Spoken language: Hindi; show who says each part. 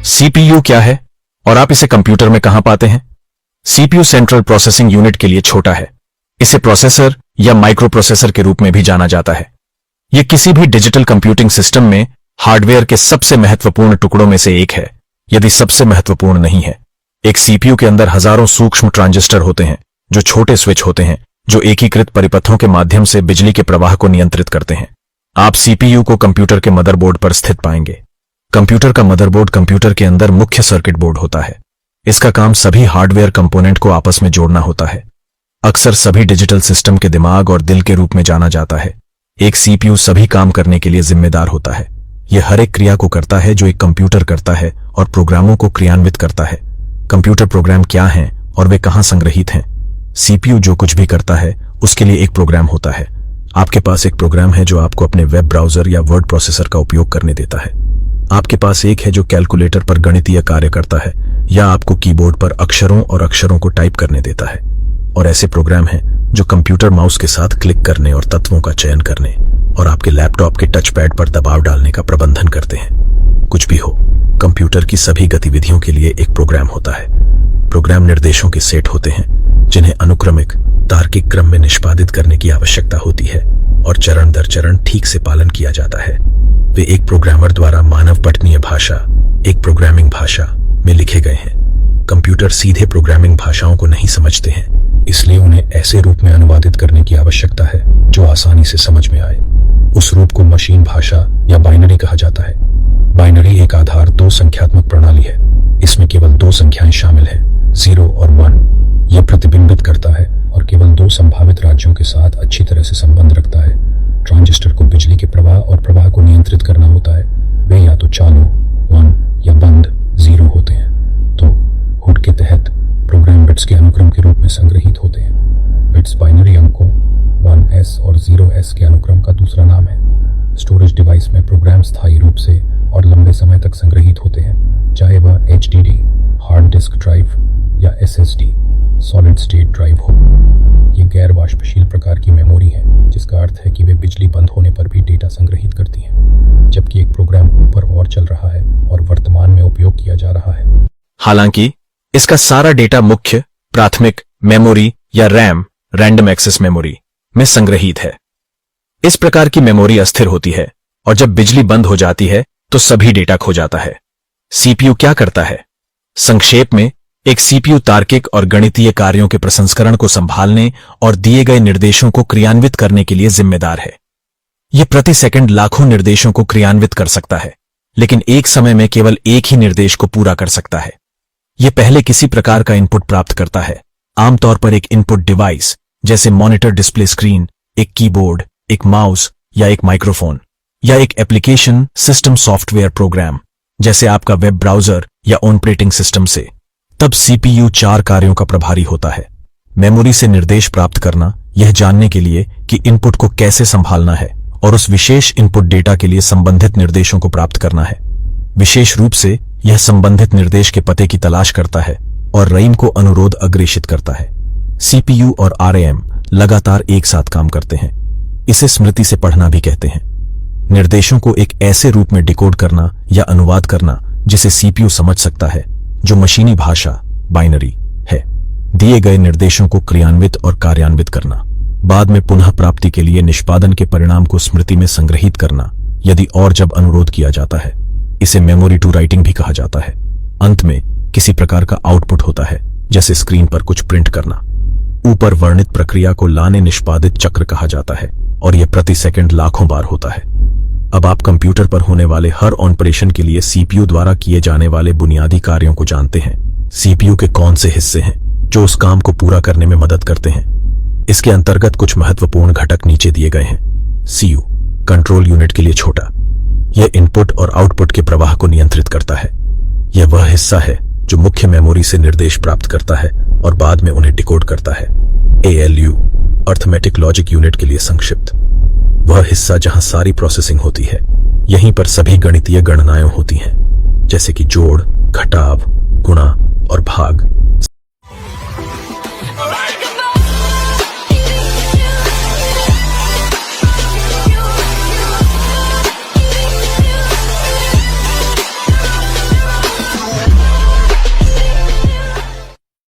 Speaker 1: सीपीयू क्या है और आप इसे कंप्यूटर में कहां पाते हैं? सीपीयू सेंट्रल प्रोसेसिंग यूनिट के लिए छोटा है। इसे प्रोसेसर या माइक्रो प्रोसेसर के रूप में भी जाना जाता है। यह किसी भी डिजिटल कंप्यूटिंग सिस्टम में हार्डवेयर के सबसे महत्वपूर्ण टुकड़ों में से एक है, यदि सबसे महत्वपूर्ण नहीं है। एक सीपीयू के अंदर हजारों सूक्ष्म ट्रांजिस्टर होते हैं, जो छोटे स्विच होते हैं, जो एकीकृत परिपथों के माध्यम से बिजली के प्रवाह को नियंत्रित करते हैं। आप सीपीयू को कंप्यूटर के मदरबोर्ड पर स्थित पाएंगे। कंप्यूटर का मदरबोर्ड कंप्यूटर के अंदर मुख्य सर्किट बोर्ड होता है। इसका काम सभी हार्डवेयर कंपोनेंट को आपस में जोड़ना होता है। अक्सर सभी डिजिटल सिस्टम के दिमाग और दिल के रूप में जाना जाता है। एक सीपीयू सभी काम करने के लिए जिम्मेदार होता है। यह हर एक क्रिया को करता है जो एक कंप्यूटर करता है और प्रोग्रामों को क्रियान्वित करता है। कंप्यूटर प्रोग्राम क्या हैं और वे कहां संग्रहित हैं? सीपीयू जो कुछ भी करता है उसके लिए एक प्रोग्राम होता है। आपके पास एक प्रोग्राम है जो आपको अपने वेब ब्राउजर या वर्ड प्रोसेसर का उपयोग करने देता है। आपके पास एक है जो कैलकुलेटर पर गणितीय कार्य करता है या आपको कीबोर्ड पर अक्षरों और अक्षरों को टाइप करने देता है। और ऐसे प्रोग्राम हैं जो कंप्यूटर माउस के साथ क्लिक करने और तत्वों का चयन करने और आपके लैपटॉप के टच पैड पर दबाव डालने का प्रबंधन करते हैं। कुछ भी हो, कंप्यूटर की सभी गतिविधियों के लिए एक प्रोग्राम होता है। प्रोग्राम निर्देशों के सेट होते हैं जिन्हें अनुक्रमिक तार्किक क्रम में निष्पादित करने की आवश्यकता होती है और चरण दर चरण ठीक से पालन किया जाता है। वे एक प्रोग्रामर द्वारा मानव पठनीय भाषा, एक प्रोग्रामिंग भाषा में लिखे गए हैं। कंप्यूटर सीधे प्रोग्रामिंग भाषाओं को नहीं समझते हैं, इसलिए उन्हें ऐसे रूप में अनुवादित करने की आवश्यकता है जो आसानी से समझ में आए। उस रूप को मशीन भाषा या बाइनरी कहा जाता है। बाइनरी एक आधार दो संख्यात्मक प्रणाली है। इसमें केवल दो संख्याएं शामिल हैं, 0 और 1। यह प्रतिबिंबित करता है और केवल दो संभावित राज्यों के साथ अच्छी तरह से संबंध रखता है। ट्रांजिस्टर को बिजली के प्रवाह और प्रवाह को नियंत्रित करना होता है। वे या तो चालू 1 या बंद 0 होते हैं। तो हुड के तहत प्रोग्राम बिट्स के अनुक्रम के रूप में संग्रहित होते हैं। बिट्स बाइनरी अंकों 1S और 0S के अनुक्रम का दूसरा नाम है। स्टोरेज डिवाइस में प्रोग्राम स्थायी रूप से और लंबे समय तक संग्रहित होते हैं, चाहे वह HDD हार्ड डिस्क ड्राइव या SSD सॉलिड स्टेट ड्राइव हो। ये गैर वाष्पशील प्रकार की मेमोरी है, जिसका अर्थ है कि वे बिजली बंद होने पर भी डेटा संग्रहित करती हैं, जबकि एक प्रोग्राम ऊपर और चल रहा है और वर्तमान में उपयोग किया जा रहा है। हालांकि इसका सारा डेटा मुख्य प्राथमिक मेमोरी या रैम रैंडम एक्सेस मेमोरी में संग्रहित है। इस प्रकार की मेमोरी अस्थिर होती है और जब बिजली बंद हो जाती है तो सभी डेटा खो जाता है। सीपीयू क्या करता है? संक्षेप में, एक सीपीयू तार्किक और गणितीय कार्यों के प्रसंस्करण को संभालने और दिए गए निर्देशों को क्रियान्वित करने के लिए जिम्मेदार है। यह प्रति सेकंड लाखों निर्देशों को क्रियान्वित कर सकता है, लेकिन एक समय में केवल एक ही निर्देश को पूरा कर सकता है। यह पहले किसी प्रकार का इनपुट प्राप्त करता है, आमतौर पर एक इनपुट डिवाइस जैसे मॉनिटर, डिस्प्ले स्क्रीन, एक कीबोर्ड, एक माउस या एक माइक्रोफोन, या एक एप्लीकेशन सिस्टम सॉफ्टवेयर प्रोग्राम जैसे आपका वेब ब्राउजर या ऑपरेटिंग सिस्टम से। तब सीपीयू 4 कार्यों का प्रभारी होता है। मेमोरी से निर्देश प्राप्त करना, यह जानने के लिए कि इनपुट को कैसे संभालना है और उस विशेष इनपुट डेटा के लिए संबंधित निर्देशों को प्राप्त करना है। विशेष रूप से यह संबंधित निर्देश के पते की तलाश करता है और रैम को अनुरोध अग्रेषित करता है। सीपीयू और आरएम लगातार एक साथ काम करते हैं। इसे स्मृति से पढ़ना भी कहते हैं। निर्देशों को एक ऐसे रूप में डिकोड करना या अनुवाद करना जिसे सीपीयू समझ सकता है, जो मशीनी भाषा बाइनरी है। दिए गए निर्देशों को क्रियान्वित और कार्यान्वित करना, बाद में पुनः प्राप्ति के लिए निष्पादन के परिणाम को स्मृति में संग्रहित करना, यदि और जब अनुरोध किया जाता है। इसे मेमोरी टू राइटिंग भी कहा जाता है। अंत में किसी प्रकार का आउटपुट होता है, जैसे स्क्रीन पर कुछ प्रिंट करना। ऊपर वर्णित प्रक्रिया को लाने निष्पादित चक्र कहा जाता है और यह प्रति सेकंड लाखों बार होता है। अब आप कंप्यूटर पर होने वाले हर ऑपरेशन के लिए सीपीयू द्वारा किए जाने वाले बुनियादी कार्यों को जानते हैं। सीपीयू के कौन से हिस्से हैं जो उस काम को पूरा करने में मदद करते हैं? इसके अंतर्गत कुछ महत्वपूर्ण घटक नीचे दिए गए हैं। सीयू कंट्रोल यूनिट के लिए छोटा, यह इनपुट और आउटपुट के प्रवाह को नियंत्रित करता है। यह वह हिस्सा है जो मुख्य मेमोरी से निर्देश प्राप्त करता है और बाद में उन्हें डिकोड करता है। ALU अर्थमेटिक लॉजिक यूनिट के लिए संक्षिप्त, वह हिस्सा जहां सारी प्रोसेसिंग होती है। यहीं पर सभी गणितीय गणनाएं होती हैं, जैसे कि जोड़, घटाव, गुणा और भाग